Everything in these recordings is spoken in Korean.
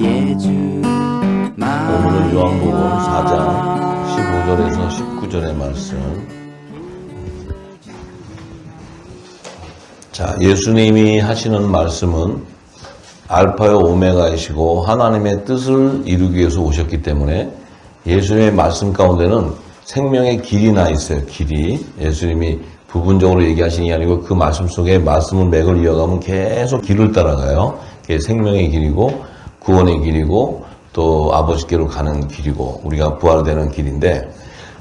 오늘은 요한복음 4장 15절에서 19절의 말씀. 자, 예수님이 하시는 말씀은 알파요 오메가이시고 하나님의 뜻을 이루기 위해서 오셨기 때문에 예수님의 말씀 가운데는 생명의 길이 나 있어요. 길이. 예수님이 부분적으로 얘기하시는 게 아니고 그 말씀 속에 말씀을 맥을 이어가면 계속 길을 따라가요. 그게 생명의 길이고 구원의 길이고 또 아버지께로 가는 길이고 우리가 부활되는 길인데,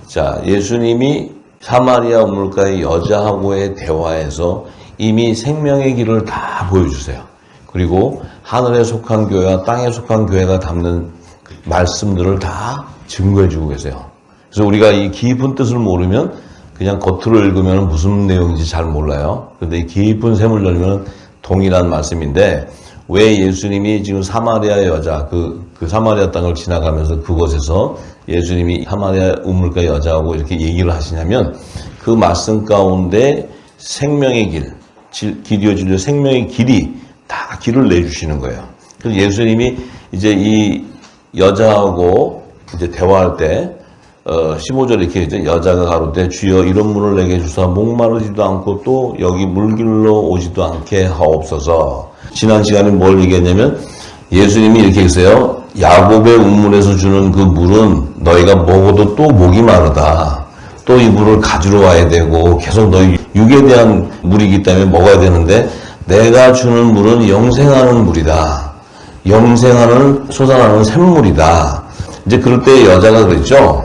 자, 예수님이 사마리아 우물가의 여자하고의 대화에서 이미 생명의 길을 다 보여주세요. 그리고 하늘에 속한 교회와 땅에 속한 교회가 담는 말씀들을 다 증거해주고 계세요. 그래서 우리가 이 깊은 뜻을 모르면 그냥 겉으로 읽으면 무슨 내용인지 잘 몰라요. 그런데 이 깊은 샘을 열면 동일한 말씀인데, 왜 예수님이 지금 사마리아 여자, 그 사마리아 땅을 지나가면서 그곳에서 예수님이 사마리아 우물가 여자하고 이렇게 얘기를 하시냐면, 그 말씀 가운데 생명의 길이요 진리요 생명의 길이 다 길을 내주시는 거예요. 그래서 예수님이 이제 이 여자하고 이제 대화할 때 15절 이렇게 이제 여자가 가로되 주여 이런 물을 내게 주사 목마르지도 않고 또 여기 물길로 오지도 않게 하옵소서. 지난 시간에 뭘 얘기했냐면 예수님이 이렇게 했어요. 야곱의 우물에서 주는 그 물은 너희가 먹어도 또 목이 마르다. 또 이 물을 가지러 와야 되고 계속 너희 육에 대한 물이기 때문에 먹어야 되는데 내가 주는 물은 영생하는 물이다. 영생하는 솟아나는 샘물이다. 이제 그럴 때 여자가 그랬죠.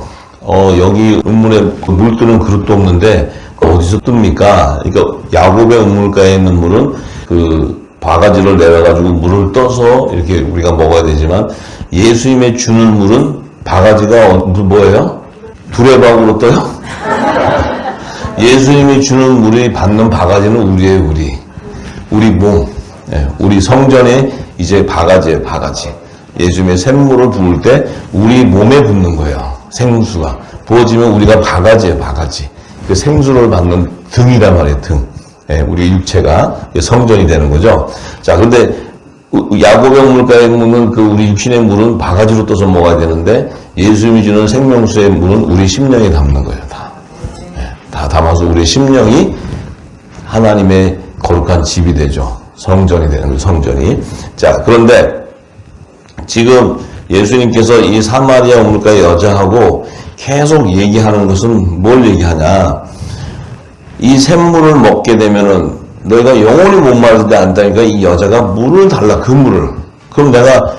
여기 우물에 물 뜨는 그릇도 없는데 어디서 뜹니까? 그러니까 야곱의 우물가에 있는 물은 그 바가지를 내려가지고 물을 떠서 이렇게 우리가 먹어야 되지만 예수님의 주는 물은 바가지가 뭐예요? 두레박으로 떠요? 예수님이 주는 물이 받는 바가지는 우리 몸, 우리 성전에 이제 바가지예요, 바가지. 예수님의 샘물을 부을 때 우리 몸에 붓는 거예요. 생수가 부어지면 우리가 바가지예요, 바가지. 그 생수를 받는 등이란 말이에요, 등. 우리 육체가 성전이 되는 거죠. 자, 근데 야곱의 우물가에 묻는 그 우리 육신의 물은 바가지로 떠서 먹어야 되는데 예수님이 주는 생명수의 물은 우리 심령에 담는 거예요, 다. 다 담아서 우리 심령이 하나님의 거룩한 집이 되죠. 성전이 되는 거예요, 성전이. 자, 그런데 지금 예수님께서 이 사마리아 우물가의 여자하고 계속 얘기하는 것은 뭘 얘기하냐. 이 샘물을 먹게 되면은 너희가 영원히 못 마르지 않다니까 이 여자가 물을 달라, 그 물을. 그럼 내가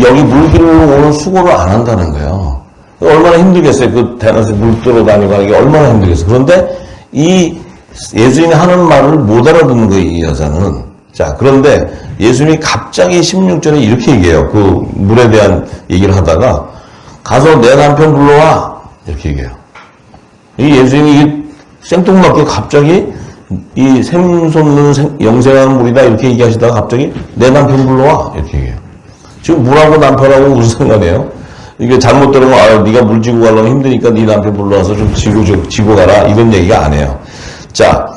여기 물길로 오는 수고를 안 한다는 거예요. 얼마나 힘들겠어요. 그 대낮에 물 뜨러 다니고 하는 게 얼마나 힘들겠어요. 그런데 이 예수님이 하는 말을 못 알아듣는 거예요, 이 여자는. 자, 그런데 예수님이 갑자기 16절에 이렇게 얘기해요. 그 물에 대한 얘기를 하다가 가서 내 남편 불러와. 이렇게 얘기해요. 이 예수님이 생뚱맞게 갑자기 이 샘솟는 영생하는 물이다 이렇게 얘기하시다가 갑자기 내 남편 불러와. 이렇게 얘기해요. 지금 물하고 남편하고 무슨 상관이에요? 이게 잘못 들으면 네가 물 지고 가려면 힘드니까 네 남편 불러와서 좀 지고 가라. 이런 얘기가 안 해요. 자,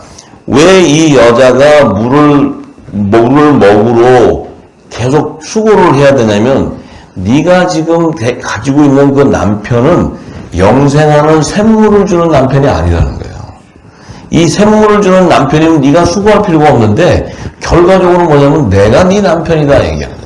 왜 이 여자가 물을 먹으러 계속 수고를 해야 되냐면 네가 지금 가지고 있는 그 남편은 영생하는 샘물을 주는 남편이 아니라는 거예요. 이 샘물을 주는 남편이면 네가 수고할 필요가 없는데 결과적으로 뭐냐면 내가 네 남편이다 얘기하는 거예요.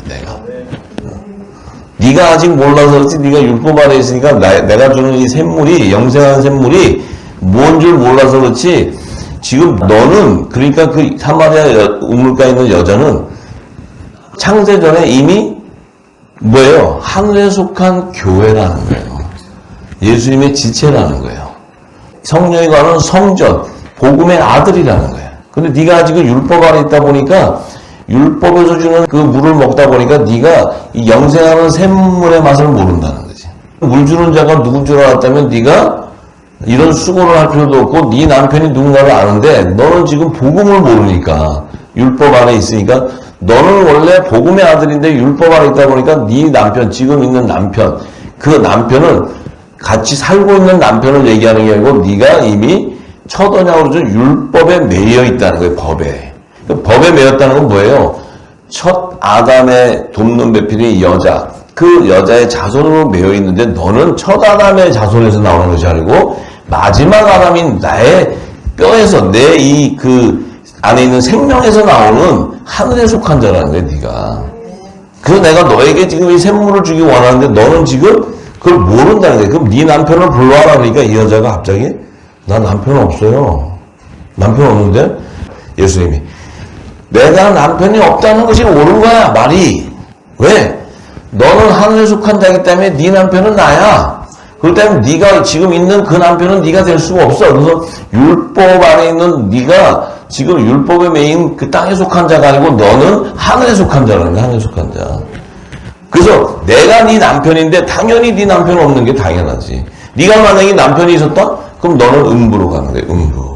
네가 아직 몰라서 그렇지 네가 율법 아래 있으니까 내가 주는 이 샘물이 영생하는 샘물이 뭔 줄 몰라서 그렇지 지금 너는 그러니까 그 사마리아 우물가에 있는 여자는 창세전에 이미 뭐예요? 하늘에 속한 교회라는 거예요. 예수님의 지체라는 거예요. 성령이 가는 성전, 복음의 아들이라는 거예요. 근데 네가 아직은 율법 아래 있다 보니까 율법에서 주는 그 물을 먹다 보니까 네가 이 영생하는 샘물의 맛을 모른다는 거지. 물 주는 자가 누군 줄 알았다면 네가 이런 수고를 할 필요도 없고 네 남편이 누군가를 아는데 너는 지금 복음을 모르니까 율법 안에 있으니까 너는 원래 복음의 아들인데 율법 안에 있다 보니까 네 남편, 지금 있는 남편, 그 남편은 같이 살고 있는 남편을 얘기하는 게 아니고 네가 이미 첫 언약으로 준 율법에 매여 있다는 거예요. 법에. 그 법에 매였다는 건 뭐예요? 첫 아담의 돕는 배필이 여자, 그 여자의 자손으로 매여 있는데 너는 첫 아담의 자손에서 나오는 것이 아니고 마지막 아담인 나의 뼈에서 내 이 그 안에 있는 생명에서 나오는 하늘에 속한 자라는 거야, 네가. 그래서 내가 너에게 지금 이 샘물을 주기 원하는데 너는 지금 그걸 모른다는 거야. 그럼 네 남편을 불러와라 그러니까 이 여자가 갑자기 나 남편 없어요. 남편 없는데 예수님이 내가 남편이 없다는 것이 옳은 거야, 말이. 왜? 너는 하늘에 속한 자이기 때문에 네 남편은 나야. 그렇기 때문에 네가 지금 있는 그 남편은 네가 될 수가 없어. 그래서 율법 안에 있는 네가 지금 율법에 매인 그 땅에 속한 자가 아니고 너는 하늘에 속한 자라는 거야, 하늘에 속한 자. 그래서 내가 네 남편인데 당연히 네 남편 없는 게 당연하지. 네가 만약에 남편이 있었다? 그럼 너는 음부로 가는 거야, 음부.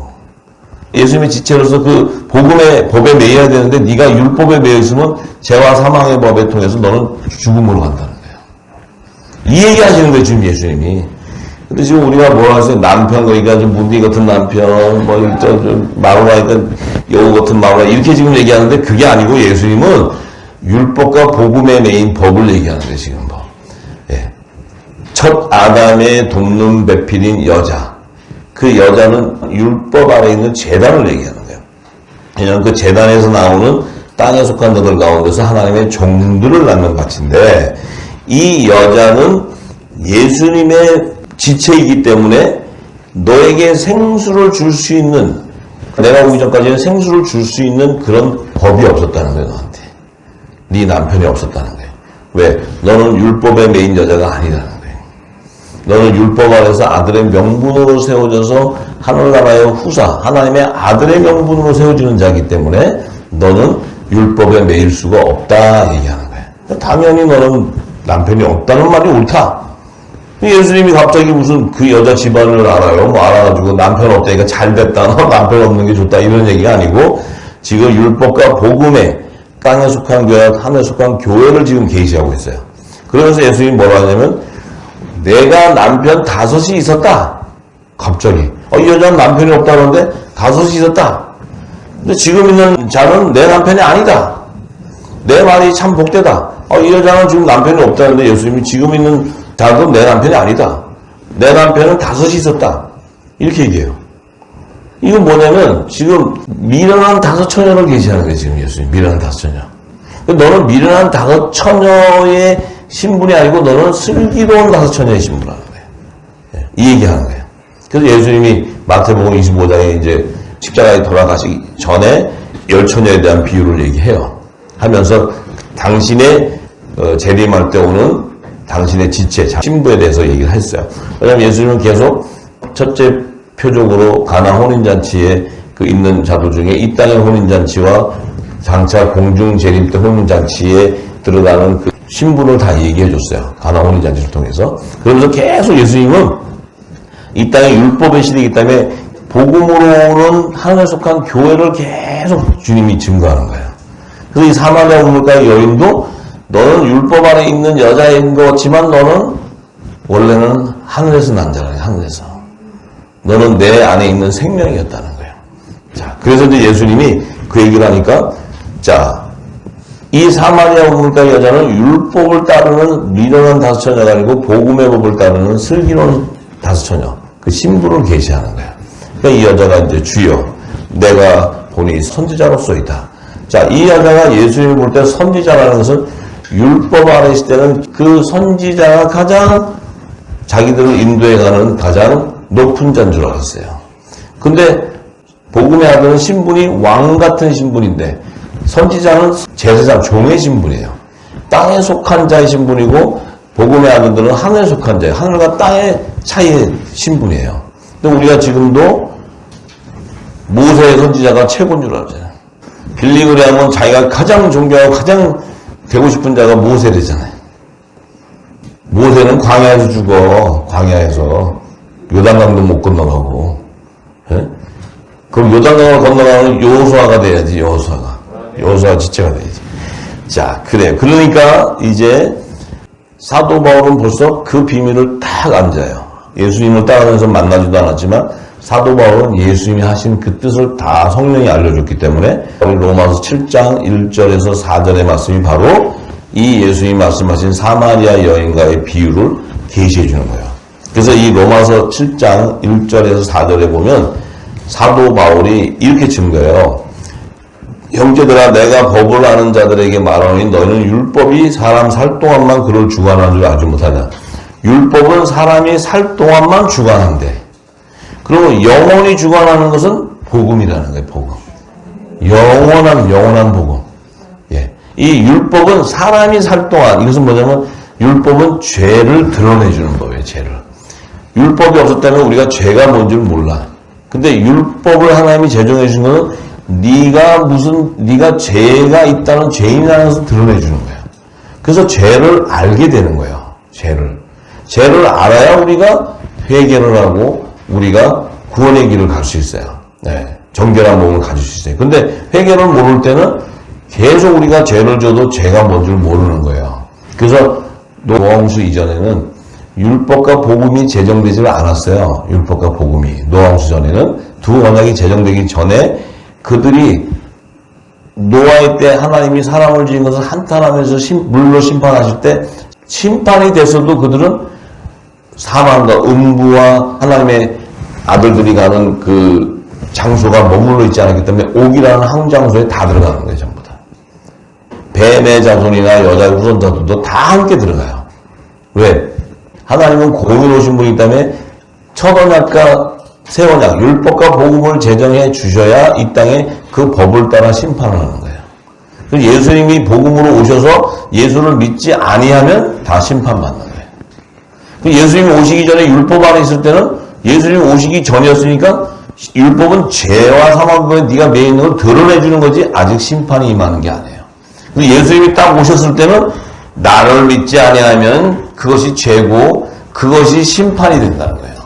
예수님의 지체로서 그 복음의 법에 매여야 되는데 네가 율법에 매여 있으면 죄와 사망의 법에 통해서 너는 죽음으로 간다는 거예요. 이 얘기 하시는 거예요, 지금 예수님이. 근데 지금 우리가 뭐라 하세요? 남편, 그러니까 좀 무디 같은 남편, 뭐, 마누라니까 여우 같은 마누라, 이렇게 지금 얘기하는데 그게 아니고 예수님은 율법과 복음에 매인 법을 얘기하는 거예요, 지금 뭐. 예. 첫 아담의 돕는 배필인 여자. 그 여자는 율법 아래 있는 제단을 얘기하는 거예요. 왜냐하면 그 제단에서 나오는 땅에 속한 자들 가운데서 하나님의 종들을 낳는 가치인데 이 여자는 예수님의 지체이기 때문에 너에게 생수를 줄 수 있는, 내가 오기 전까지는 생수를 줄 수 있는 그런 법이 없었다는 거예요, 너한테. 네 남편이 없었다는 거예요. 왜? 너는 율법에 매인 여자가 아니라는 거예요. 너는 율법 아래서 아들의 명분으로 세워져서 하늘나라의 후사, 하나님의 아들의 명분으로 세워지는 자이기 때문에 너는 율법에 매일 수가 없다 얘기하는 거예요. 당연히 너는 남편이 없다는 말이 옳다. 예수님이 갑자기 무슨 그 여자 집안을 알아요? 뭐 알아가지고 남편 없다니까 잘 됐다, 너 남편 없는 게 좋다 이런 얘기가 아니고 지금 율법과 복음에 땅에 속한 교회, 하늘에 속한 교회를 지금 계시하고 있어요. 그러면서 예수님이 뭐라 하냐면 내가 남편 5이 있었다. 갑자기. 이 여자는 남편이 없다는데 5이 있었다. 근데 지금 있는 자는 내 남편이 아니다. 내 말이 참 복되다. 이 여자는 지금 남편이 없다는데 예수님이 지금 있는 자도 내 남편이 아니다. 내 남편은 5이 있었다. 이렇게 얘기해요. 이건 뭐냐면 지금 미련한 5 처녀를 계시하는 거예요. 지금 예수님. 미련한 5 처녀. 너는 미련한 5 처녀의 신분이 아니고 너는 슬기로운 5 처녀의 신분이라는 거예요. 이 얘기하는 거예요. 그래서 예수님이 마태복음 25장에 이제 십자가에 돌아가시기 전에 10처녀에 대한 비유를 얘기해요. 하면서 당신의 재림할 때 오는 당신의 지체, 신부에 대해서 얘기를 했어요. 왜냐하면 예수님은 계속 첫째 표적으로 가나 혼인잔치에 그 있는 자들 중에 이 땅의 혼인잔치와 장차 공중 재림 때 혼인잔치에 들어가는 그 신분을 다 얘기해 줬어요. 가나 혼인잔치를 통해서. 그러면서 계속 예수님은 이 땅의 율법의 시대이기 때문에 복음으로는 하늘에 속한 교회를 계속 주님이 증거하는 거예요. 그래서 이 사마리아 우물가의 여인도 너는 율법 안에 있는 여자인 거지만 너는 원래는 하늘에서 난 자라네, 하늘에서. 너는 내 안에 있는 생명이었다는 거예요. 자, 그래서 이제 예수님이 그 얘기를 하니까, 자, 이 사마리아 우물가의 여자는 율법을 따르는 미련한 5 처녀가 아니고 복음의 법을 따르는 슬기로운 5 처녀, 그 신부를 계시하는 거예요. 그러니까 이 여자가 이제 주여, 내가 보니 선지자로서이다. 자, 이 여자가 예수님을 볼 때 선지자라는 것은 율법 아래 있을 때는 그 선지자가 가장 자기들을 인도해가는 가장 높은 자인 줄 알았어요. 근데 복음의 아들은 신분이 왕 같은 신분인데 선지자는 제사장, 종의 신분이에요. 땅에 속한 자의 신분이고 복음의 아들들은 하늘에 속한 자예요. 하늘과 땅의 차이의 신분이에요. 근데 우리가 지금도 모세의 선지자가 최고인 줄 알잖아요. 빌리그리 하면 자기가 가장 존경하고 가장 되고 싶은 자가 모세래잖아요. 모세는 광야에서 죽어. 광야에서 요단강도 못 건너가고. 예? 그럼 요단강을 건너가면 여호수아가 돼야지. 여호수아 지체가 돼야지. 자, 그래요. 그러니까 이제 사도 바울은 벌써 그 비밀을 딱 앉아요. 예수님을 따라가면서 만나지도 않았지만 사도 바울은 예수님이 하신 그 뜻을 다 성령이 알려줬기 때문에 로마서 7장 1절에서 4절의 말씀이 바로 이 예수님이 말씀하신 사마리아 여인과의 비유를 계시해 주는 거예요. 그래서 이 로마서 7장 1절에서 4절에 보면 사도 바울이 이렇게 증거해요. 형제들아, 내가 법을 아는 자들에게 말하노니 너희는 율법이 사람 살 동안만 그를 주관하는 줄 알지 못하냐. 율법은 사람이 살 동안만 주관한대. 그러면 영원히 주관하는 것은 복음이라는 거예요. 복음. 영원한 복음. 예. 이 율법은 사람이 살 동안, 이것은 뭐냐면 율법은 죄를 드러내주는 법이에요. 죄를. 율법이 없었다면 우리가 죄가 뭔지를 몰라. 근데 율법을 하나님이 제정해 주신 것은 네가 죄가 있다는 죄인이라는 것을 드러내 주는 거예요. 그래서 죄를 알게 되는 거예요. 죄를 알아야 우리가 회개를 하고 우리가 구원의 길을 갈 수 있어요. 네. 정결한 몸을 가질 수 있어요. 근데 회개를 모를 때는 계속 우리가 죄를 져도 죄가 뭔지를 모르는 거예요. 그래서 노아홍수 이전에는 율법과 복음이 제정되지를 않았어요. 율법과 복음이. 노아홍수 전에는 두 언약이 제정되기 전에 그들이 노아의 때 하나님이 사람을 지은 것을 한탄하면서 물로 심판하실 때 심판이 됐어도 그들은 사망과 음부와 하나님의 아들들이 가는 그 장소가 머물러 있지 않았기 때문에 옥이라는 항장소에 다 들어가는 거예요. 전부 다. 뱀의 자손이나 여자의 후손자들도 다 함께 들어가요. 왜? 하나님은 공의로우신 분이기 때문에 첫 언약과 새 언약, 율법과 복음을 제정해 주셔야 이 땅에 그 법을 따라 심판을 하는 거예요. 그래서 예수님이 복음으로 오셔서 예수를 믿지 아니하면 다 심판받는 거예요. 예수님이 오시기 전에 율법 안에 있을 때는 예수님이 오시기 전이었으니까 율법은 죄와 사망법에 네가 매여 있는 걸 드러내주는 거지 아직 심판이 임하는 게 아니에요. 근데 예수님이 딱 오셨을 때는 나를 믿지 아니하면 그것이 죄고 그것이 심판이 된다는 거예요.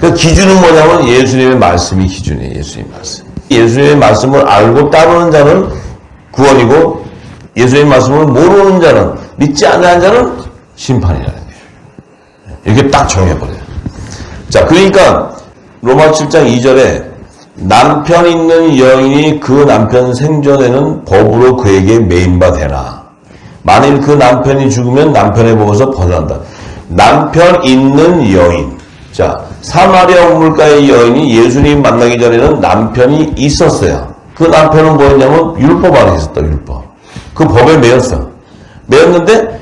그 기준은 뭐냐면 예수님의 말씀이 기준이에요. 예수님의 말씀. 예수님의 말씀을 알고 따르는 자는 구원이고 예수님의 말씀을 모르는 자는 믿지 않는 자는 심판이라는 거예요. 이렇게 딱 정해버려요. 자, 그러니까 로마 7장 2절에 남편 있는 여인이 그 남편 생전에는 법으로 그에게 매인바 되나. 만일 그 남편이 죽으면 남편의 법에서 벗어난다. 남편 있는 여인. 자, 사마리아 우물가의 여인이 예수님 만나기 전에는 남편이 있었어요. 그 남편은 뭐였냐면 율법 안에 있었다. 율법. 그 법에 매였어. 매였는데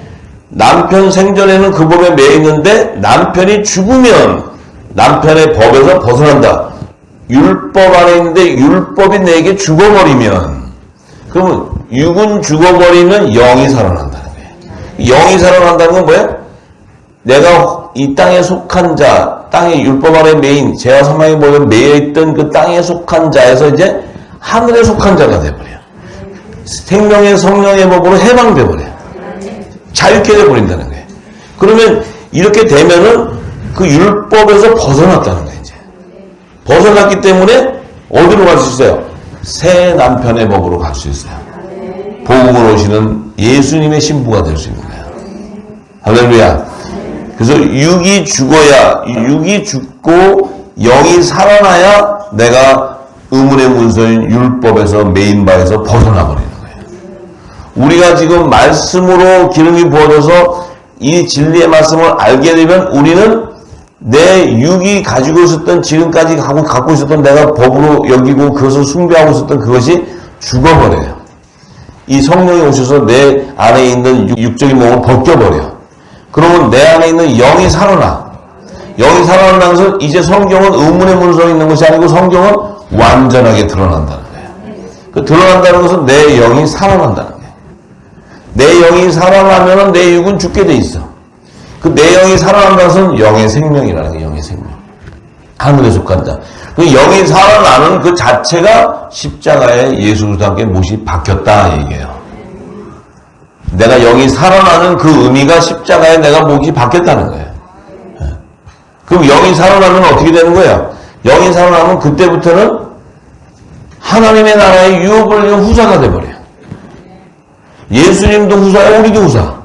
남편 생전에는 그 법에 매여 있는데 남편이 죽으면 남편의 법에서 벗어난다. 율법 안에 있는데 율법이 내게 죽어버리면 그러면 육은 죽어버리면 영이 살아난다는 거예요. 영이 살아난다는 건 뭐예요? 내가 이 땅에 속한 자, 땅의 율법 안에 매인 죄와 사망의 법에 매여 있던 그 땅에 속한 자에서 이제 하늘에 속한 자가 돼버려요. 생명의 성령의 법으로 해방돼 버려요. 자유케 돼버린다는 거예요. 그러면 이렇게 되면은 그 율법에서 벗어났다는 거예요. 이제 벗어났기 때문에 어디로 갈 수 있어요? 새 남편의 법으로 갈 수 있어요. 복음으로 오시는 예수님의 신부가 될 수 있는 거예요. 할렐루야. 그래서 육이 죽고 영이 살아나야 내가 의문의 문서인 율법에서 메인 바에서 벗어나 버리는 거예요. 우리가 지금 말씀으로 기름이 부어져서 이 진리의 말씀을 알게 되면 우리는 내 육이 가지고 있었던 지금까지 갖고 있었던 내가 법으로 여기고 그것을 숭배하고 있었던 그것이 죽어버려요. 이 성령이 오셔서 내 안에 있는 육적인 몸을 벗겨버려. 그러면 내 안에 있는 영이 살아나. 영이 살아나는 것은 이제 성경은 의문의 문서에 있는 것이 아니고 성경은 완전하게 드러난다는 거예요. 그 드러난다는 것은 내 영이 살아난다는 거예요. 내 영이 살아나면 내 육은 죽게 돼 있어. 그 내 영이 살아난다는 것은 영의 생명이라는 거예요. 영의 생명. 하늘에 속한 자. 그 영이 살아나는 그 자체가 십자가에 예수 그리스도와 함께 못이 박혔다 얘기해요. 내가 영이 살아나는 그 의미가 십자가에 내가 못이 박혔다는 거예요. 그럼 영이 살아나면 어떻게 되는 거예요? 영이 살아나면 그때부터는 하나님의 나라의 유업을 이룬 후사가 돼버려요. 예수님도 후사야, 우리도 후사.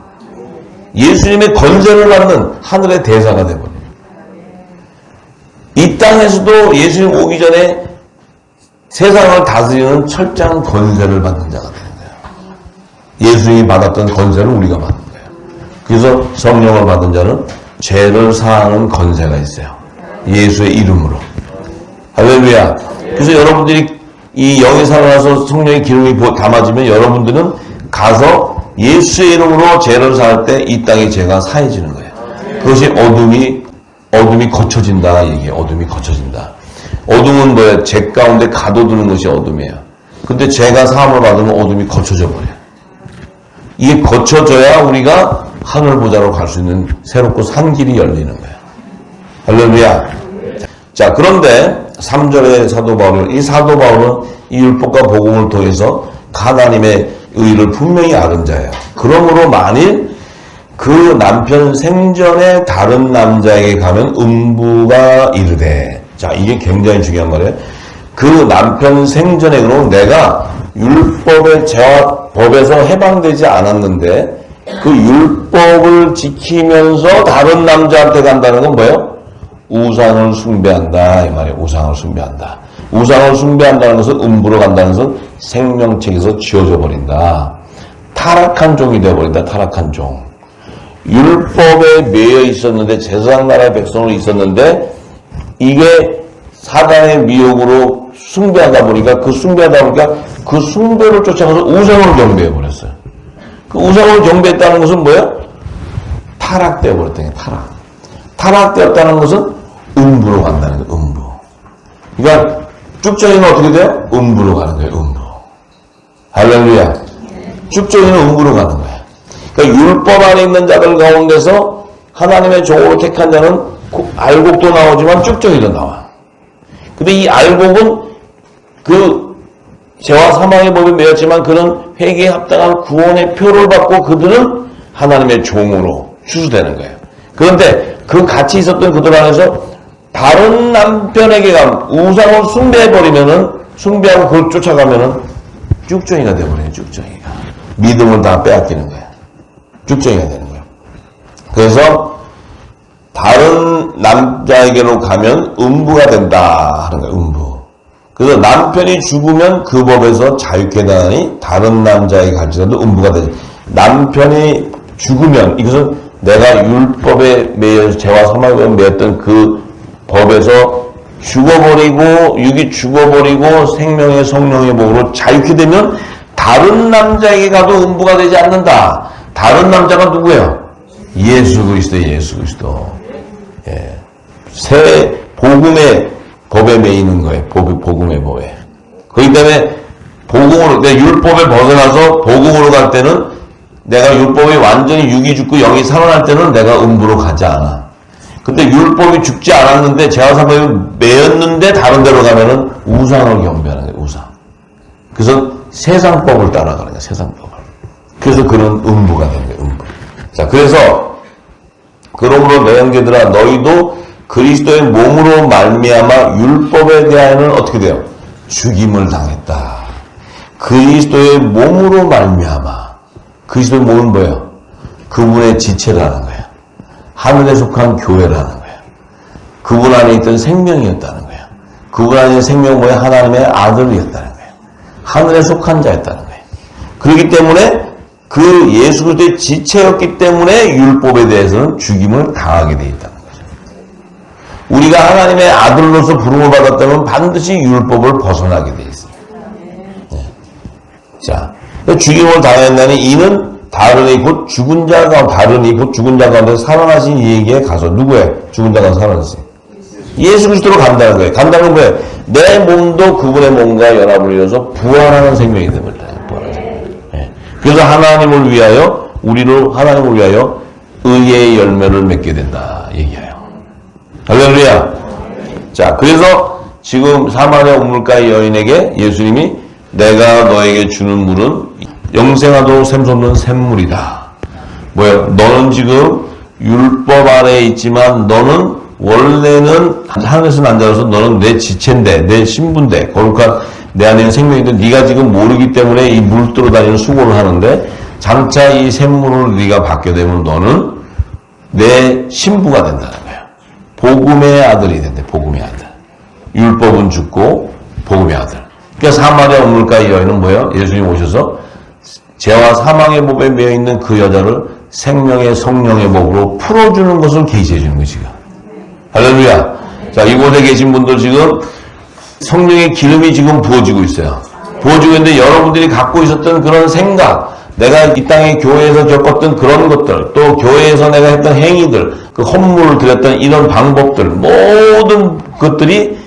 예수님의 건재를 받는 하늘의 대사가 돼버려요. 이 땅에서도 예수님 오기 전에 세상을 다스리는 철저한 권세를 받는 자가 되는 거예요. 예수님이 받았던 권세를 우리가 받는 거예요. 그래서 성령을 받은 자는 죄를 사하는 권세가 있어요. 예수의 이름으로. 할렐루야. 그래서 여러분들이 이 영이 살아나서 성령의 기름이 담아지면 여러분들은 가서 예수의 이름으로 죄를 사할 때 이 땅의 죄가 사해지는 거예요. 그것이 어둠이 거쳐진다 얘기해요. 어둠이 거쳐진다. 어둠은 뭐예요? 죄 가운데 가둬두는 것이 어둠이에요. 근데 죄가 사함을 받으면 어둠이 거쳐져 버려요. 이게 거쳐져야 우리가 하늘 보좌로 갈 수 있는 새롭고 산 길이 열리는 거예요. 할렐루야. 자, 그런데 3절의 사도 바울은, 이 사도 바울은 이 율법과 복음을 통해서 하나님의 의를 분명히 아는 자예요. 그러므로 만일 그 남편 생전에 다른 남자에게 가면 음부가 이르되, 자, 이게 굉장히 중요한 말이에요. 그 남편 생전에, 그럼 내가 율법의 죄와 법에서 해방되지 않았는데 그 율법을 지키면서 다른 남자한테 간다는 건 뭐예요? 우상을 숭배한다 이 말이에요. 우상을 숭배한다. 우상을 숭배한다는 것은 음부로 간다는 것은 생명책에서 지워져 버린다. 타락한 종이 되어버린다. 타락한 종. 율법에 매여 있었는데, 제사장 나라의 백성으로 있었는데 이게 사단의 미혹으로 숭배하다 보니까 그 숭배를 쫓아가서 우상을 경배해 버렸어요. 그 우상을 경배했다는 것은 뭐예요? 타락되어 버렸다는 거예요. 타락되었다는 것은 음부로 간다는 거예요. 음부. 그러니까 쭉정이는 어떻게 돼요? 음부로 가는 거예요. 음부. 할렐루야. 쭉정이는 음부로 가는 거예요. 그러니까 율법 안에 있는 자들 가운데서 하나님의 종으로 택한 자는 알곡도 나오지만 쭉정이도 나와. 근데 이 알곡은 그 죄와 사망의 법에 매였지만 그는 회개에 합당한 구원의 표를 받고 그들은 하나님의 종으로 추수되는 거예요. 그런데 그 같이 있었던 그들 안에서 다른 남편에게 우상을 숭배하고 그걸 쫓아가면은 쭉정이가 되어버려요. 쭉정이가. 믿음을 다 빼앗기는 거예요. 쭉정이가 되는 거예요. 그래서 다른 남자에게로 가면 음부가 된다 하는 거예요. 음부. 그래서 남편이 죽으면 그 법에서 자유케 되나니 다른 남자에게 갈지라도 음부가 되죠. 남편이 죽으면, 이것은 내가 율법에 매여서 죄와 사망에 매였던 그 법에서 죽어버리고, 육이 죽어버리고 생명의 성령의 복으로 자유케 되면 다른 남자에게 가도 음부가 되지 않는다. 다른 남자가 누구예요? 예수 그리스도. 예. 새 복음의 법에 매이는 거예요. 복음의 법에. 그렇기 때문에 내가 율법에 벗어나서 복음으로 갈 때는, 내가 율법이 완전히 육이 죽고 영이 살아날 때는 내가 음부로 가지 않아. 근데 율법이 죽지 않았는데 죄와 사망이 매였는데 다른 데로 가면은 우상을 경배하는 거예요. 우상. 그래서 세상법을 따라가는 거예요. 세상법을. 그래서 그런 음부가 되는 거예요. 음부. 자, 그래서 그러므로 내 형제들아, 너희도 그리스도의 몸으로 말미암아 율법에 대하여는 어떻게 돼요? 죽임을 당했다. 그리스도의 몸으로 말미암아. 그리스도의 몸은 뭐예요? 그분의 지체라는 거예요. 하늘에 속한 교회라는 거예요. 그분 안에 있던 생명이었다는 거예요. 그분 안에 있는 생명은 뭐예요? 하나님의 아들이었다는 거예요. 하늘에 속한 자였다는 거예요. 그렇기 때문에 그 예수 그리스도의 지체였기 때문에 율법에 대해서는 죽임을 당하게 되어 있다는 거죠. 우리가 하나님의 아들로서 부름을 받았다면 반드시 율법을 벗어나게 되어 있습니다. 네. 자, 죽임을 당했나니 이는 다른이 곧 죽은 자 가운데 살아나신 이에게 가서, 누구예요? 죽은 자가 살아났어요. 예수 그리스도로 간다는 거예요. 간다는 건 뭐예요? 내 몸도 그분의 몸과 연합을 이뤄서 부활하는 생명이 됩니다. 네. 그래서 하나님을 위하여 의의 열매를 맺게 된다 얘기해요. 할렐루야. 자, 그래서 지금 사마리아 우물가의 여인에게 예수님이 내가 너에게 주는 물은 영생하도록 샘솟는 샘물이다. 뭐예요? 너는 지금 율법 아래에 있지만 너는 원래는 하늘에서 난 자로서 너는 내 지체인데, 내 신분인데, 거룩한 내 안에 있는 생명인데 네가 지금 모르기 때문에 이 물 뜨러 다니는 수고를 하는데, 장차 이 샘물을 네가 받게 되면 너는 내 신부가 된다는 거예요. 복음의 아들이 된대. 복음의 아들. 율법은 죽고 복음의 아들. 그러니까 사마리아 우물가의 여인은 뭐예요? 예수님 오셔서 죄와 사망의 법에 매여 있는 그 여자를 생명의 성령의 법으로 풀어주는 것을 계시해 주는 거지. 할렐루야. 자, 이곳에 계신 분들 지금 성령의 기름이 지금 부어지고 있어요. 부어지고 있는데 여러분들이 갖고 있었던 그런 생각, 내가 이 땅의 교회에서 겪었던 그런 것들, 또 교회에서 내가 했던 행위들, 그 헌물을 드렸던 이런 방법들, 모든 것들이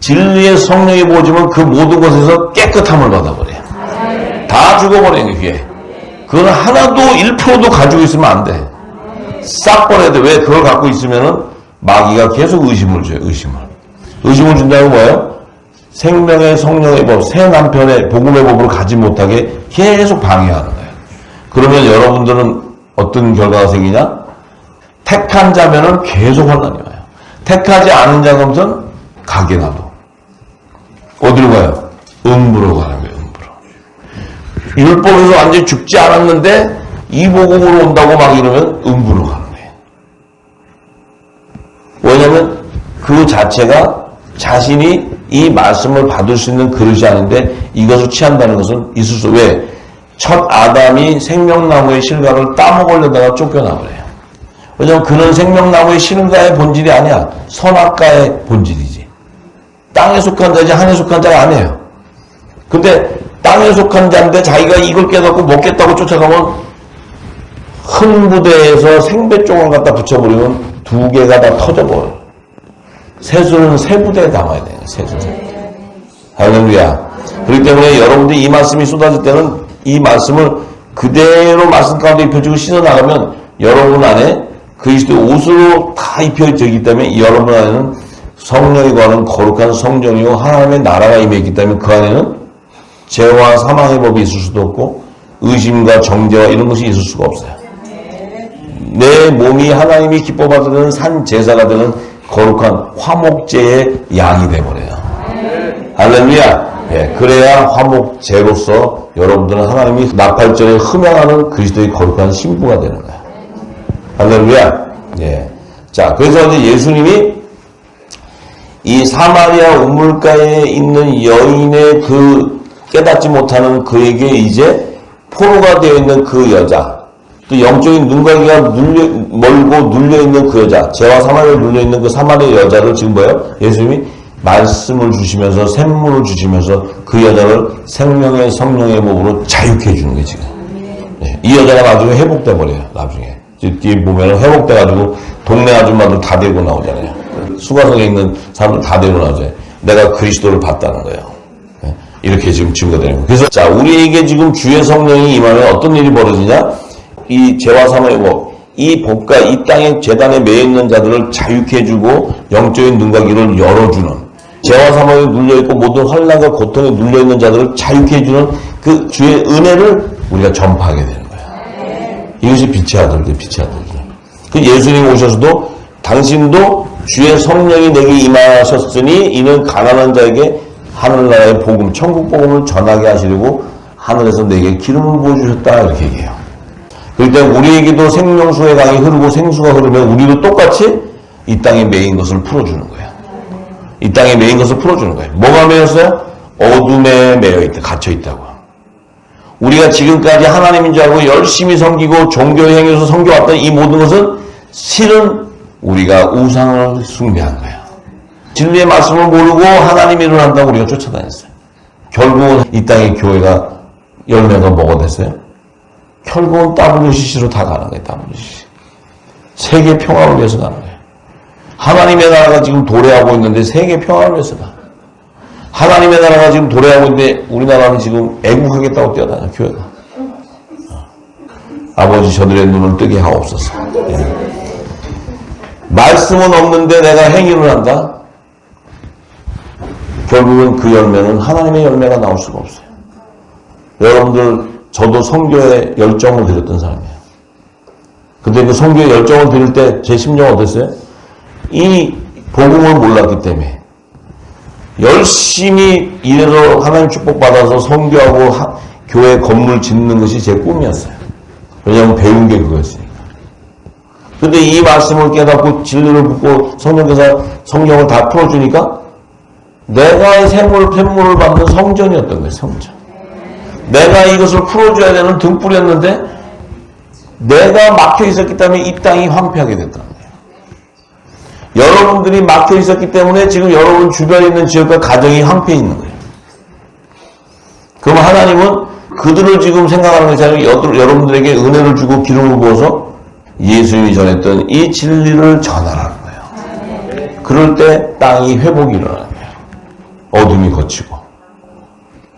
진리의 성령이 부어지면 그 모든 것에서 깨끗함을 받아버려요. 다 죽어버리는 그게. 그건 하나도 1%도 가지고 있으면 안 돼. 싹 버려야 돼. 왜? 그걸 갖고 있으면은 마귀가 계속 의심을 줘요. 의심을 준다는 건 뭐예요? 생명의 성령의 법, 새 남편의 복음의 법으로 가지 못하게 계속 방해하는 거예요. 그러면 여러분들은 어떤 결과가 생기냐? 택한 자면은 계속 혼란이 와요. 택하지 않은 자가 없으면 가게 놔둬. 어디로 가요? 음부로 가는 거예요. 음부로. 율법에서 완전히 죽지 않았는데 이 복음으로 온다고 막 이러면 음부로 가는 거예요. 왜냐하면 그 자체가 자신이 이 말씀을 받을 수 있는 그릇이 아닌데 이것을 취한다는 것은 있을 수. 왜? 첫 아담이 생명나무의 실과를 따먹으려다가 쫓겨나버려요. 왜냐하면 그는 생명나무의 실과의 본질이 아니야. 선악과의 본질이지. 땅에 속한 자지 하늘에 속한 자가 아니에요. 근데 땅에 속한 자인데 자기가 이걸 깨닫고 먹겠다고 쫓아가면 큰 부대에서 생배 쪽을 갖다 붙여버리면 두 개가 다 터져버려요. 세수는 세 부대에 담아야 돼요. 세수. 할렐루야. 그렇기 때문에 여러분들이 이 말씀이 쏟아질 때는 이 말씀을 그대로 말씀 가운데 입혀주고 씻어나가면 여러분 안에 그리스도의 옷으로 다 입혀지기 때문에 여러분 안에는 성령이 거하는 거룩한 성전이고 하나님의 나라가 임해있기 때문에 그 안에는 죄와 사망의 법이 있을 수도 없고 의심과 정죄와 이런 것이 있을 수가 없어요. 내 몸이 하나님이 기뻐 받는 산 제사가 되는 거룩한 화목제의 양이 되어버려요. 할렐루야. 예, 그래야 화목제로서 여러분들은 하나님이 나팔절에 흠양하는 그리스도의 거룩한 신부가 되는 거예요. 할렐루야. 예. 자, 그래서 이제 예수님이 이 사마리아 우물가에 있는 여인의 그 깨닫지 못하는 그에게 이제 포로가 되어 있는 그 여자, 또 영적인 눈가기가 멀고 눌려있는 그 여자, 죄와 사망에 눌려있는 그 사마리아 여자를 지금 뭐예요? 예수님이 말씀을 주시면서 샘물을 주시면서 그 여자를 생명의 성령의 몸으로 자유케 해주는 게 지금. 네. 이 여자가 나중에 회복돼 버려요. 나중에 뒤에 보면 회복돼가지고 동네 아줌마들 다 데리고 나오잖아요. 수가성에 있는 사람들 다 데리고 나오잖아요. 내가 그리스도를 봤다는 거예요. 네. 이렇게 지금 증거되는 거예요. 그래서 자, 우리에게 지금 주의 성령이 임하면 어떤 일이 벌어지냐? 이 죄와 사망의 법, 이 법과 이 땅의 재단에 매여 있는 자들을 자유케 해주고 영적인 눈과 귀를 열어주는, 죄와 사망에 눌려있고 모든 환난과 고통에 눌려있는 자들을 자유케 해주는 그 주의 은혜를 우리가 전파하게 되는 거예요. 이것이 빛의 아들들, 빛의 아들들. 그 예수님 오셔서도 당신도 주의 성령이 내게 임하셨으니 이는 가난한 자에게 하늘나라의 복음, 천국 복음을 전하게 하시려고 하늘에서 내게 기름을 부어주셨다, 이렇게 얘기해요. 그렇기 때문에 우리에게도 생명수의 강이 흐르고 생수가 흐르면 우리도 똑같이 이 땅에 매인 것을 풀어주는 거예요. 이 땅에 매인 것을 풀어주는 거예요. 뭐가 매였어요? 어둠에 매여있다, 갇혀있다고. 우리가 지금까지 하나님인 줄 알고 열심히 섬기고 종교의 행위에서 섬겨왔던 이 모든 것은 실은 우리가 우상을 숭배한 거예요. 진리의 말씀을 모르고 하나님 일을 한다고 우리가 쫓아다녔어요. 결국은 이 땅의 교회가 열매가 뭐가 됐어요? 결국은 WCC로 다 가는 거예요. WCC. 세계 평화를 위해서 가는 거예요. 하나님의 나라가 지금 도래하고 있는데 세계 평화를 위해서 가. 하나님의 나라가 지금 도래하고 있는데 우리나라는 지금 애국하겠다고 뛰어다녀, 교회가. 아버지 저들의 눈을 뜨게 하옵소서. 예. 말씀은 없는데 내가 행위를 한다? 결국은 그 열매는 하나님의 열매가 나올 수가 없어요. 여러분들, 저도 선교에 열정을 드렸던 사람이에요. 근데 그 선교에 열정을 드릴 때 제 심정은 어땠어요? 이 복음을 몰랐기 때문에 열심히 일해서 하나님 축복받아서 선교하고 교회 건물 짓는 것이 제 꿈이었어요. 왜냐하면 배운 게 그거였으니까. 근데 이 말씀을 깨닫고 진리를 붙고 성령을 다 풀어주니까 내가 샘물을 받는 성전이었던 거예요. 성전. 내가 이것을 풀어줘야 되는 등불이었는데 내가 막혀 있었기 때문에 이 땅이 황폐하게 됐다는 거예요. 여러분들이 막혀 있었기 때문에 지금 여러분 주변에 있는 지역과 가정이 황폐해 있는 거예요. 그럼 하나님은 그들을 지금 생각하는 것이 아니라 여러분들에게 은혜를 주고 기름을 부어서 예수님이 전했던 이 진리를 전하라는 거예요. 그럴 때 땅이 회복이 일어나는 거예요. 어둠이 걷히고.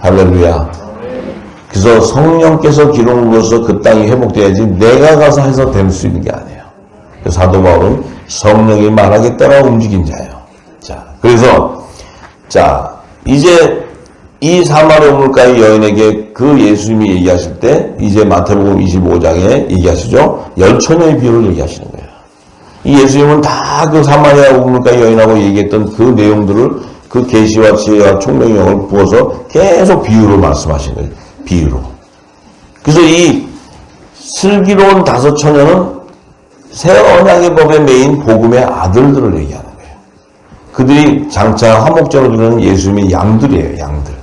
할렐루야. 그래서 성령께서 기름을 부어서 그 땅이 회복돼야지 내가 가서 해서 될 수 있는 게 아니에요. 사도 바울은 성령이 말하게 따라 움직인 자예요. 자, 그래서 이제 이 사마리아 우물가의 여인에게 그 예수님이 얘기하실 때 이제 마태복음 25장에 얘기하시죠. 열처녀의 비유를 얘기하시는 거예요. 이 예수님은 다 그 사마리아 우물가의 여인하고 얘기했던 그 내용들을 그 계시와 지혜와 총명령을 부어서 계속 비유로 말씀하신 거예요. 비유로. 그래서 이 슬기로운 다섯 처녀는 새 언약의 법에 매인 복음의 아들들을 얘기하는 거예요. 그들이 장차 화목제로 드리는 예수님의 양들이에요. 양들.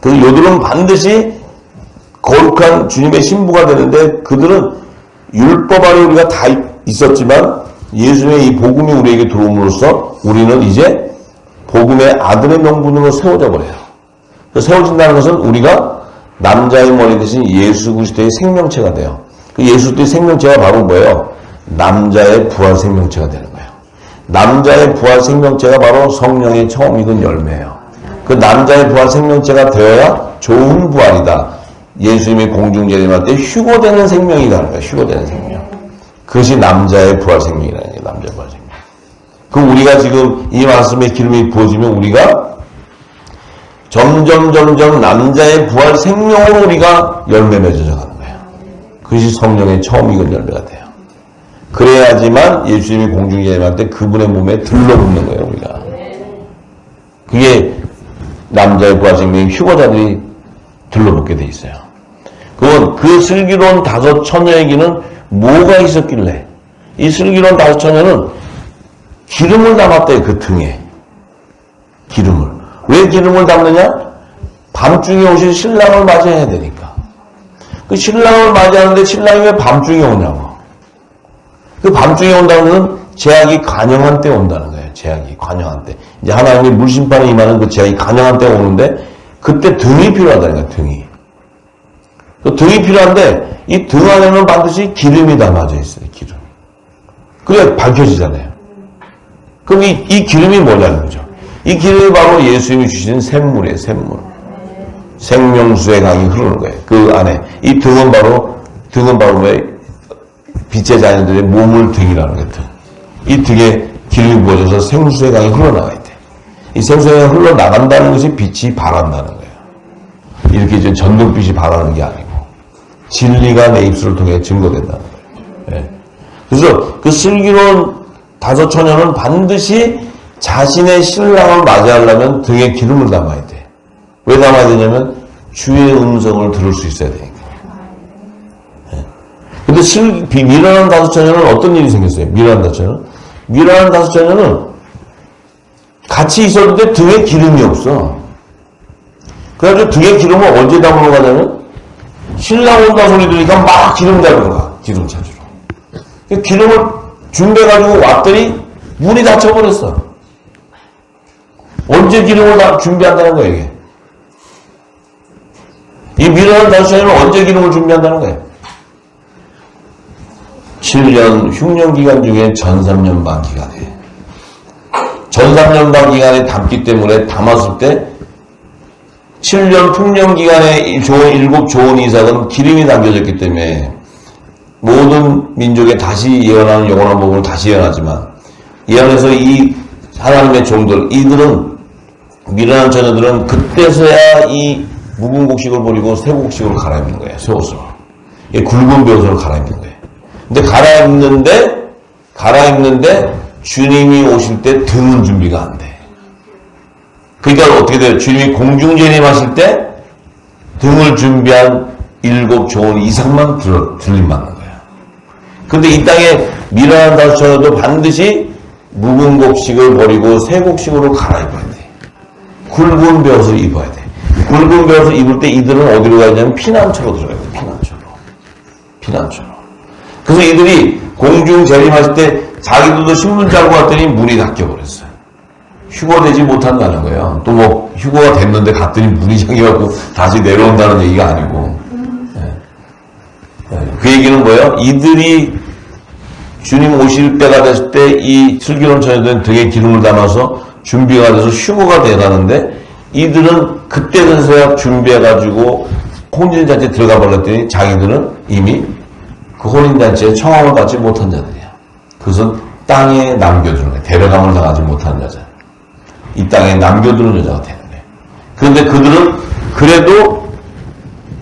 그래서 요들은 반드시 거룩한 주님의 신부가 되는데 그들은 율법 아래 우리가 다 있었지만 예수님의 이 복음이 우리에게 들어옴으로써 우리는 이제 복음의 아들의 명분으로 세워져 버려요. 세워진다는 것은 우리가 남자의 머리 대신 예수 그리스도의 생명체가 돼요. 그 예수 그리스도의 생명체가 바로 뭐예요? 남자의 부활 생명체가 되는 거예요. 남자의 부활 생명체가 바로 성령의 처음 익은 열매예요. 그 남자의 부활 생명체가 되어야 좋은 부활이다. 예수님이 공중재림할 때 휴거되는 생명이라는 거예요. 휴거되는 생명. 그것이 남자의 부활 생명이라는 거예요. 남자의 부활 생명. 그럼 우리가 지금 이 말씀에 기름이 부어지면 우리가 점점 남자의 부활 생명으로 우리가 열매 맺어져 가는 거예요. 그것이 성령의 처음 익은 열매가 돼요. 그래야지만 예수님이 공중재림할 때 그분의 몸에 들러붙는 거예요. 우리가. 그게 남자의 부활 생명이 휴거자들이 들러붙게 돼 있어요. 그건 그 슬기로운 다섯 처녀에게는 뭐가 있었길래 이 슬기로운 다섯 처녀는 기름을 담았대요. 그 등에 기름을. 왜 기름을 담느냐? 밤중에 오실 신랑을 맞이해야 되니까. 그 신랑을 맞이하는데 신랑이 왜 밤중에 오냐고. 그 밤중에 온다는 것은 재앙이 관영한 때 온다는 거예요. 재앙이 관영한 때. 이제 하나님이 물심판에 임하는 그 재앙이 관영한 때가 오는데 그때 등이 필요하다는 거예요. 등이. 그 등이 필요한데 이 등 안에는 반드시 기름이 담아져 있어요. 기름. 그래야 밝혀지잖아요. 그럼 이 기름이 뭐냐는 거죠. 이 기름이 바로 예수님이 주신 샘물이에요. 샘물. 생명수의 강이 흐르는 거예요. 그 안에. 이 등은 바로 왜 빛의 자녀들의 몸을 등이라는 거예요. 등. 이 등에 기름이 부어져서 생수의 강이 흘러나가야 돼. 이 생수의 강이 흘러나간다는 것이 빛이 발한다는 거예요. 이렇게 이제 전등빛이 발하는 게 아니고 진리가 내 입술을 통해 증거된다는 거예요. 네. 그래서 그 슬기로운 다섯 처녀는 반드시 자신의 신랑을 맞이하려면 등에 기름을 담아야 돼. 왜 담아야 되냐면 주의 음성을 들을 수 있어야 되니까. 근데 미련한 다섯 처녀는 어떤 일이 생겼어요? 미련한 다섯 처녀는? 미련한 다섯 처녀는 같이 있었는데 등에 기름이 없어. 그래가지고 등에 기름을 언제 담으러 가냐면 신랑 온다 소리 들으니까 막 기름 담는 거야. 기름 찾으러. 기름을 준비해가지고 왔더니 문이 닫혀버렸어. 언제 기름을 다 준비한다는 거예요, 이게. 이 미련한 다섯 처녀는 언제 기름을 준비한다는 거예요? 7년 흉년 기간 중에 전 3년 반 기간에 전 3년 반 기간에 담기 때문에 담았을 때 7년 풍년 기간에 일곱 좋은 이삭은 기름이 담겨졌기 때문에 모든 민족에 다시 예언하는 영원한 복음을 다시 예언하지만 예언해서 이 하나님의 종들 이들은 미련한 자녀들은 그때서야 이 묵은 곡식을 버리고 새 곡식으로 갈아입는 거예요. 새 옷으로. 굵은 베옷으로 갈아입는 거예요. 근데 갈아입는데 주님이 오실 때 등은 준비가 안 돼. 그러니까 어떻게 돼요? 주님이 공중재림하실 때 등을 준비한 일곱 좋은 이삭만 들림받는 거예요. 근데 이 땅에 미련하다 쳐도 반드시 묵은 곡식을 버리고 새 곡식으로 갈아입어야 돼. 굵은 벼옷을 입어야 돼. 굵은 벼옷을 입을 때 이들은 어디로 가냐면 피난처로 들어가야 돼. 피난처로. 그래서 이들이 공중 재림하실 때 자기들도 신문 달고 갔더니 문이 닫혀버렸어요. 휴거되지 못한다는 거예요. 또 뭐 휴거가 됐는데 갔더니 문이 잠겨갖고 다시 내려온다는 얘기가 아니고. 그 얘기는 뭐예요? 이들이 주님 오실 때가 됐을 때 이 슬기로운 처녀들은 등에 기름을 담아서 준비가 돼서 휴거가 돼가는데 이들은 그때 돼서야 준비해가지고 혼인잔치에 들어가 버렸더니 자기들은 이미 그 혼인잔치에 청함을 받지 못한 자들이야. 그것은 땅에 남겨두는 거야. 데려감을 당하지 못한 여자. 이 땅에 남겨두는 여자가 되는 거예요. 그런데 그들은 그래도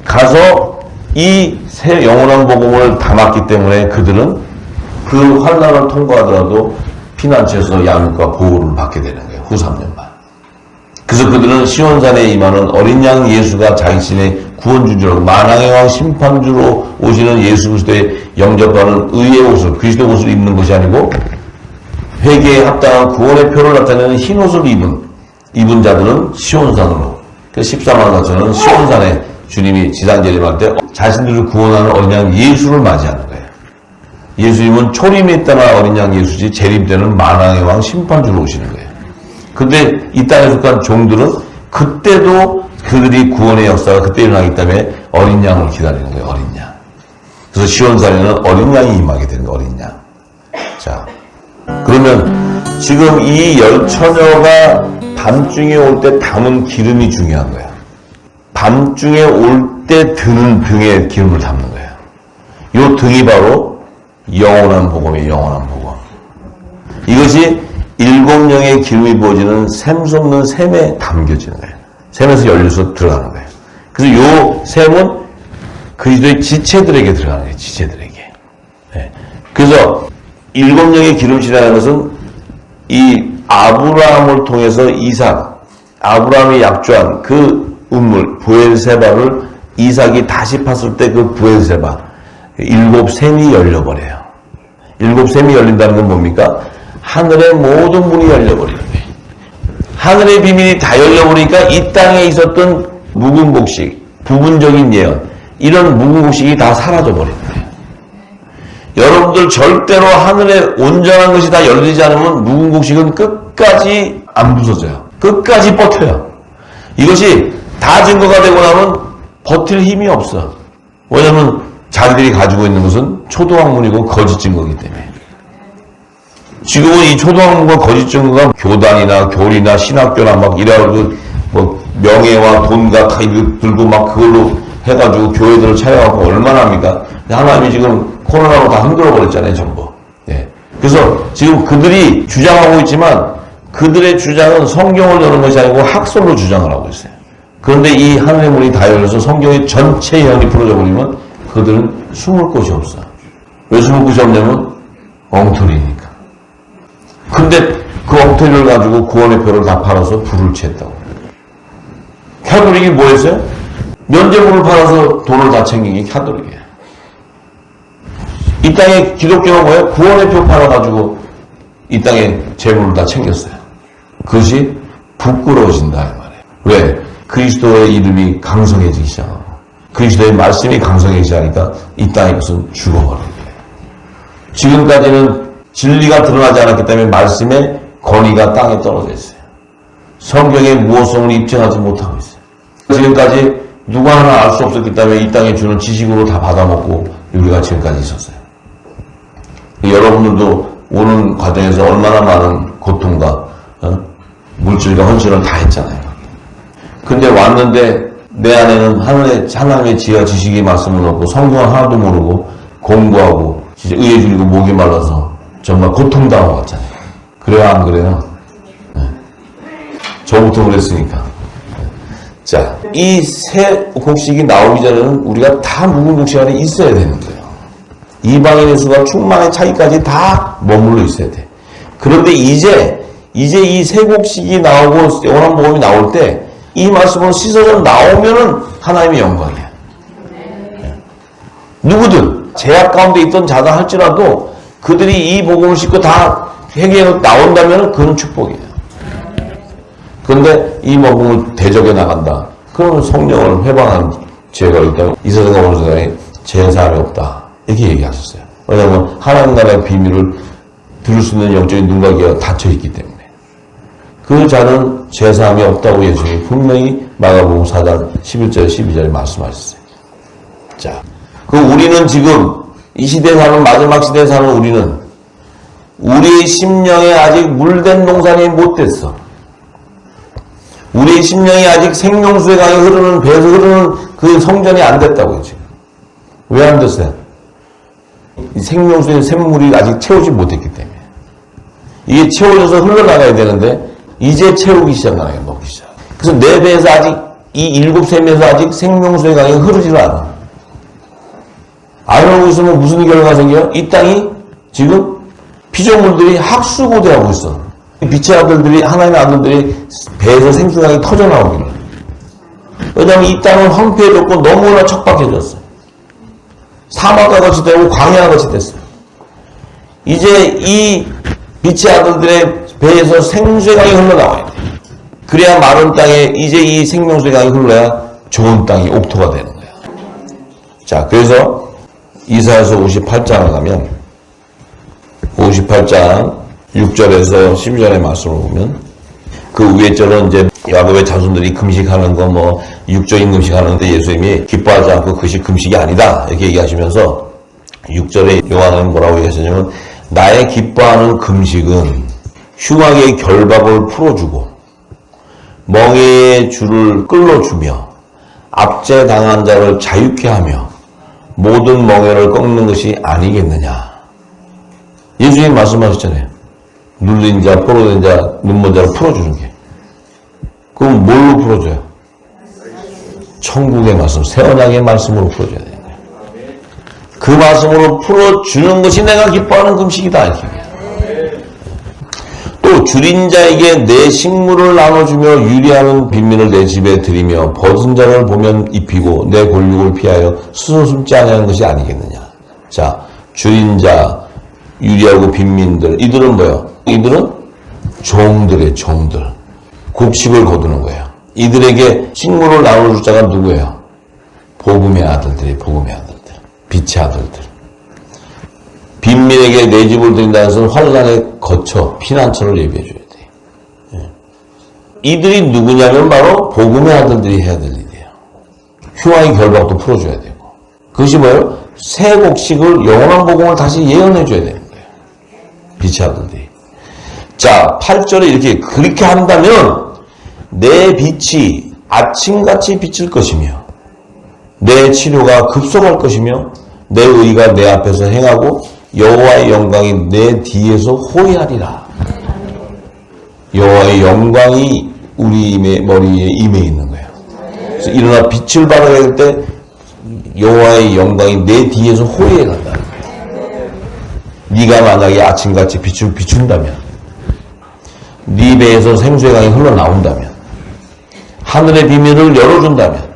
가서 이 새 영원한 복음을 담았기 때문에 그들은 그 환난을 통과하더라도 피난처에서 양육과 보호를 받게 되는 거예요. 후 3년만. 그래서 그들은 시온산에 임하는 어린 양 예수가 자신의 구원주주라고 만왕의 왕 심판주로 오시는 예수 그리스도의 영접하는 의의 옷을 그리스도 옷을 입는 것이 아니고 회개에 합당한 구원의 표를 나타내는 흰 옷을 입은 자들은 시온산으로. 그 14만 4천은 시온산에 주님이 지상재림할 때 자신들을 구원하는 어린 양 예수를 맞이하는 거예요. 예수님은 초림에 따라 어린 양 예수지 재림 때는 만왕의 왕 심판주로 오시는 거예요. 근데 이 땅에 속한 종들은 그때도 그들이 구원의 역사가 그때 일어나기 때문에 어린 양을 기다리는 거예요. 어린 양. 그래서 시온산에는 어린 양이 임하게 되는 거예요. 어린 양. 자, 그러면 지금 이 열 처녀가 밤중에 올 때 담은 기름이 중요한 거예요. 밤중에 올 때 드는 등에 기름을 담는 거예요. 이 등이 바로 영원한 복음이에요. 영원한 복음. 이것이 7명의 기름이 부어지는 샘솟는 샘에 담겨지는 거예요. 샘에서 열려서 들어가는 거예요. 그래서 이 샘은 그리스도의 지체들에게 들어가는 거예요. 지체들에게. 네. 그래서 7명의 기름이라는 것은 이 아브라함을 통해서 이삭, 아브라함이 약조한 그 우물, 부엘세바를 이삭이 다시 팠을 때 그 부엘세바, 7샘이 열려버려요. 7샘이 열린다는 건 뭡니까? 하늘의 모든 문이 열려버리는 거예요. 하늘의 비밀이 다 열려버리니까 이 땅에 있었던 묵은 곡식, 부분적인 예언, 이런 묵은 곡식이 다 사라져버리는 거예요. 여러분들 절대로 하늘에 온전한 것이 다 열리지 않으면 묵은 곡식은 끝까지 안 부서져요. 끝까지 버텨요. 이것이 다 증거가 되고 나면 버틸 힘이 없어. 왜냐하면 자기들이 가지고 있는 것은 초도학문이고 거짓 증거이기 때문에. 지금은 이 초도학문과 거짓 증거가 교단이나 교리나 신학교나 막 이래가지고 뭐 명예와 돈과 다 들고 막 그걸로 해가지고 교회들을 차려갖고 얼마나 합니까? 하나님이 지금 코로나로 다 흔들어 버렸잖아요, 전부. 예. 그래서 지금 그들이 주장하고 있지만 그들의 주장은 성경을 여는 것이 아니고 학설로 주장을 하고 있어요. 그런데 이 하늘의 문이 다 열려서 성경의 전체 예언이 풀어져 버리면 그들은 숨을 곳이 없어. 왜 숨을 곳이 없냐면 엉터리니까. 근데 그 엉터리를 가지고 구원의 표를 다 팔아서 불을 쳤다고. 캐톨릭이 뭐 했어요? 면제부를 팔아서 돈을 다 챙긴 게 캐톨릭이에요. 이 땅에 기독교는 뭐예요? 구원의 표 팔아가지고 이 땅에 재물을 다 챙겼어요. 그것이 부끄러워진다 이 말이에요. 왜? 그리스도의 이름이 강성해지기 시작하고 그리스도의 말씀이 강성해지기 시작하니까 이 땅의 것은 죽어버리는 거예요. 지금까지는 진리가 드러나지 않았기 때문에 말씀의 권위가 땅에 떨어져 있어요. 성경의 무호성을 입증하지 못하고 있어요. 지금까지 누가 하나 알 수 없었기 때문에 이 땅에 주는 지식으로 다 받아먹고 우리가 지금까지 있었어요. 여러분들도 오는 과정에서 얼마나 많은 고통과 물질과 헌신을 다 했잖아요. 근데 왔는데 내 안에는 하나님의 지혜와 지식이 말씀을 없고 성경을 하나도 모르고 공부하고 진짜 의에 줄이고 목이 말라서 정말 고통당하고 왔잖아요. 그래요 안 그래요? 네. 저부터 그랬으니까. 자, 이 새 곡식이 나오기 전에는 우리가 다 묵은 곡식 안에 있어야 되는 거예요. 이방인의 수가 충만의 차이까지 다 머물러 있어야 돼. 그런데 이제 이 새 곡식이 나오고 영원한 복음이 나올 때 이 말씀으로 씻어져 나오면은 하나님의 영광이에요. 네. 누구든 제약 가운데 있던 자다 할지라도 그들이 이 복음을 싣고 다 회개해 나온다면 그건 축복이에요. 그런데 이 복음을 대적해 나간다. 그러면 성령을 회방한 죄가 있다면 이 세상에 오는 세상에 제사함이 없다. 이렇게 얘기하셨어요. 왜냐하면 하나님 나라의 비밀을 들을 수 있는 영적인 눈과 귀가 닫혀있기 때문에. 그 자는 제사함이 없다고 예수님이 분명히 마가복음 4장 11절 12절에 말씀하셨어요. 자, 그 우리는 지금 이 시대에 사는 마지막 시대에 사는 우리의 심령에 아직 물된 농산이 못 됐어. 우리의 심령이 아직 생명수의 강이 흐르는 배에서 흐르는 그 성전이 안 됐다고요 지금. 왜 안 됐어요? 이 생명수의 샘물이 아직 채우지 못했기 때문에. 이게 채워져서 흘러나가야 되는데 이제 채우기 시작하네요. 먹기 시작. 그래서 내 배에서 아직 이 7샘에서 아직 생명수의 강이 흐르지를 않아. 안 흐르고 있으면 무슨 결과가 생겨요? 이 땅이 지금 피조물들이 학수고대하고 있어. 빛의 아들들이, 하나님의 아들들이 배에서 생수강이 터져나오기를. 왜냐하면 이 땅은 황폐해졌고 너무나 척박해졌어. 사막과 같이 되고 광야와 같이 됐어. 이제 이 빛의 아들들의 배에서 생수의 강이 흘러나와야 돼. 그래야 마른 땅에 이제 이 생명수의 강이 흘러야 좋은 땅이 옥토가 되는 거야. 자, 그래서 이사야서 58장을 가면 58장 6절에서 12절의 말씀을 보면 그 위에 절은 이제 야곱의 자손들이 금식하는 거 뭐 육적인 금식하는데 예수님이 기뻐하지 않고 그것이 금식이 아니다 이렇게 얘기하시면서 6절에 요한은 뭐라고 얘기하시냐면 나의 기뻐하는 금식은 흉악의 결박을 풀어주고 멍에의 줄을 끌어주며 압제당한 자를 자유케 하며 모든 멍에를 꺾는 것이 아니겠느냐. 예수님 말씀하셨잖아요. 눌린 자, 포로된 자, 눈먼 자를 풀어주는 게. 그럼 뭘로 풀어줘요? 천국의 말씀, 새 언약의 말씀으로 풀어줘야 되는 거예요. 그 말씀으로 풀어주는 것이 내가 기뻐하는 금식이다. 이렇게 얘기해요. 또 줄인 자에게 내 식물을 나눠주며 유리하는 빈민을 내 집에 들이며 벗은 자를 보면 입히고 내 골육을 피하여 스스로 숨지 아니하는 것이 아니겠느냐. 자, 줄인 자, 유리하고 빈민들, 이들은 뭐예요? 이들은 종들의 종들. 곡식을 거두는 거예요. 이들에게 식물을 나눠줄 자가 누구예요? 복음의 아들들이 복음의 아들들. 빛의 아들들. 빈민에게 내 집을 드린다는 것은 환난에 거쳐 피난처를 예비해줘야 돼. 이들이 누구냐면 바로 복음의 아들들이 해야 될 일이에요. 흉악의 결박도 풀어줘야 되고. 그것이 뭐예요? 새 곡식을 영원한 복음을 다시 예언해줘야 되는 거예요. 빛의 아들들이. 자, 8절에 이렇게 그렇게 한다면 내 빛이 아침같이 비칠 것이며 내 치료가 급속할 것이며 내 의가 내 앞에서 행하고 여호와의 영광이 내 뒤에서 호위하리라. 여호와의 영광이 우리 머리에 임해 있는 거예요. 그래서 일어나 빛을 발하게 될 때 여호와의 영광이 내 뒤에서 호위해 간다는 거예요. 네가 만약에 아침같이 빛을 비춘다면, 네 배에서 생수의 강이 흘러나온다면, 하늘의 비밀을 열어준다면,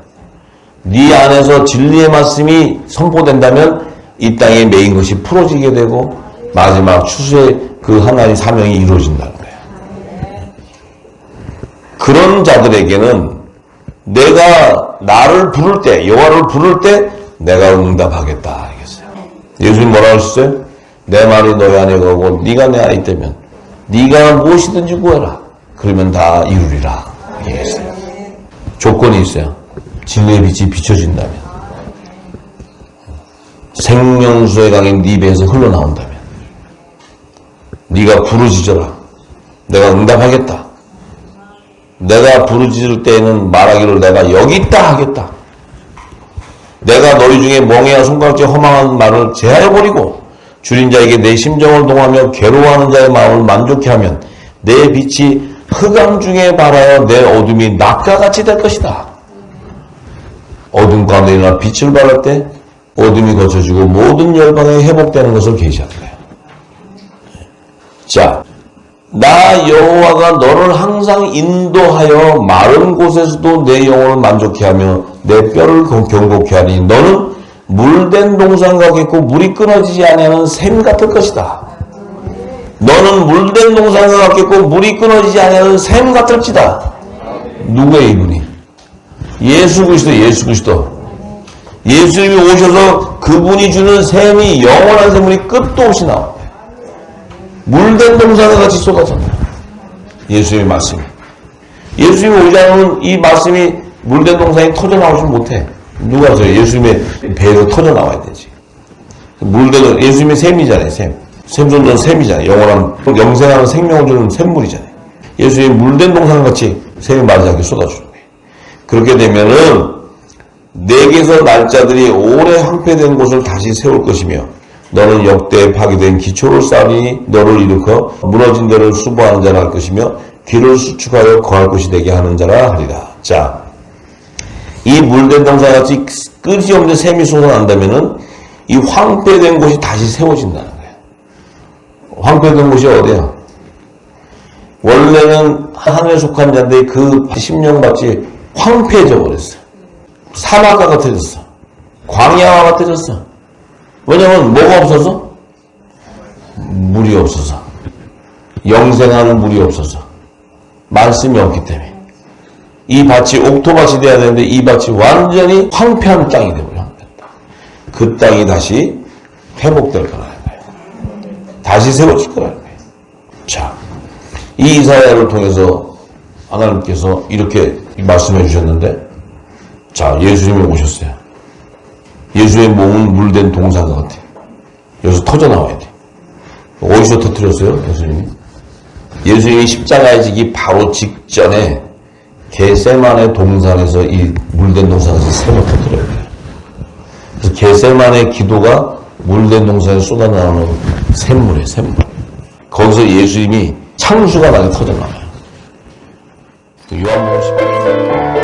네 안에서 진리의 말씀이 선포된다면 이 땅에 매인 것이 풀어지게 되고 마지막 추수의 그 하나의 사명이 이루어진다는 거예요. 그런 자들에게는 내가 나를 부를 때, 여호와를 부를 때 내가 응답하겠다 알겠어요. 예수님 뭐라고 하셨어요? 내 말이 너희 안에 거고 네가 내 안에 있다면 네가 무엇이든지 구해라. 그러면 다 이루리라 얘기했어요. 조건이 있어요. 진리의 빛이 비춰진다면, 생명수의 강이 네 배에서 흘러나온다면, 네가 부르짖어라. 내가 응답하겠다. 내가 부르짖을 때에는 말하기를 내가 여기 있다 하겠다. 내가 너희 중에 멍에와 손가락질 허망한 말을 제하여버리고 줄인 자에게 내 심정을 동하며 괴로워하는 자의 마음을 만족케 하면 내 빛이 흑암 중에 발하여 내 어둠이 낮과 같이 될 것이다. 어둠 가운데 일어나 빛을 발할 때 어둠이 거쳐지고 모든 열방에 회복되는 것을 계시하는 거예요. 자, 나 여호와가 너를 항상 인도하여 마른 곳에서도 내 영혼을 만족케 하며 내 뼈를 경고케 하니 너는 물된 동산과 같겠고 물이 끊어지지 아니하는 샘 같을 것이다. 너는 물된 동산과 같겠고 물이 끊어지지 아니하는 샘 같을지다. 누구의 이분이? 예수 그리스도, 예수 그리스도. 예수님이 오셔서 그분이 주는 샘이 영원한 샘물이 끝도 없이 나옵니다. 물된 동산과 같이 쏟아진다. 예수님의 말씀이. 예수님이 오지 않으면 이 말씀이 물된 동산이 터져 나오지 못해. 누가 하세요? 예수님의 배에서 터져 나와야 되지. 물된, 예수님의 샘이잖아요, 샘. 샘손은 샘이잖아요. 영원한, 영생하는 생명을 주는 샘물이잖아요. 예수님이 물된 동산같이 샘이 마지막에 쏟아주는 거예요. 그렇게 되면은, 내게서 날짜들이 오래 황폐된 곳을 다시 세울 것이며, 너는 역대에 파괴된 기초를 쌓으니 너를 일으켜 무너진 데를 수보하는 자라 할 것이며, 길을 수축하여 거할 곳이 되게 하는 자라 하리라. 자, 이 물된 동산같이 끝이 없는 샘이 솟아난다면은, 이 황폐된 곳이 다시 세워진다는 거예요. 황폐된 곳이 어디야? 원래는 하늘에 속한 자인데 그 심령밭이 황폐해져 버렸어. 사막과 같아졌어. 광야와 같아졌어. 왜냐면 뭐가 없어서? 물이 없어서. 영생하는 물이 없어서. 말씀이 없기 때문에. 이 밭이 옥토밭이 돼야 되는데 이 밭이 완전히 황폐한 땅이 되버려. 그 땅이 다시 회복될 거라는 거예요. 다시 세워질 거라는 거예요. 자, 이 이사야를 통해서 하나님께서 이렇게 말씀해 주셨는데, 자, 예수님이 오셨어요. 예수의 몸은 물된 동산과 같아요. 여기서 터져 나와야 돼. 어디서 터뜨렸어요? 예수님이? 예수님이 십자가에 지기 바로 직전에 겟세마네 동산에서 이 물된 동산에서 샘을 터뜨려야 돼요. 그래서 겟세마네 기도가 물된 동산에 쏟아나오는 샘물이에요, 샘물. 거기서 예수님이 창수가 나게 터져 나와요. 요한복음 10장.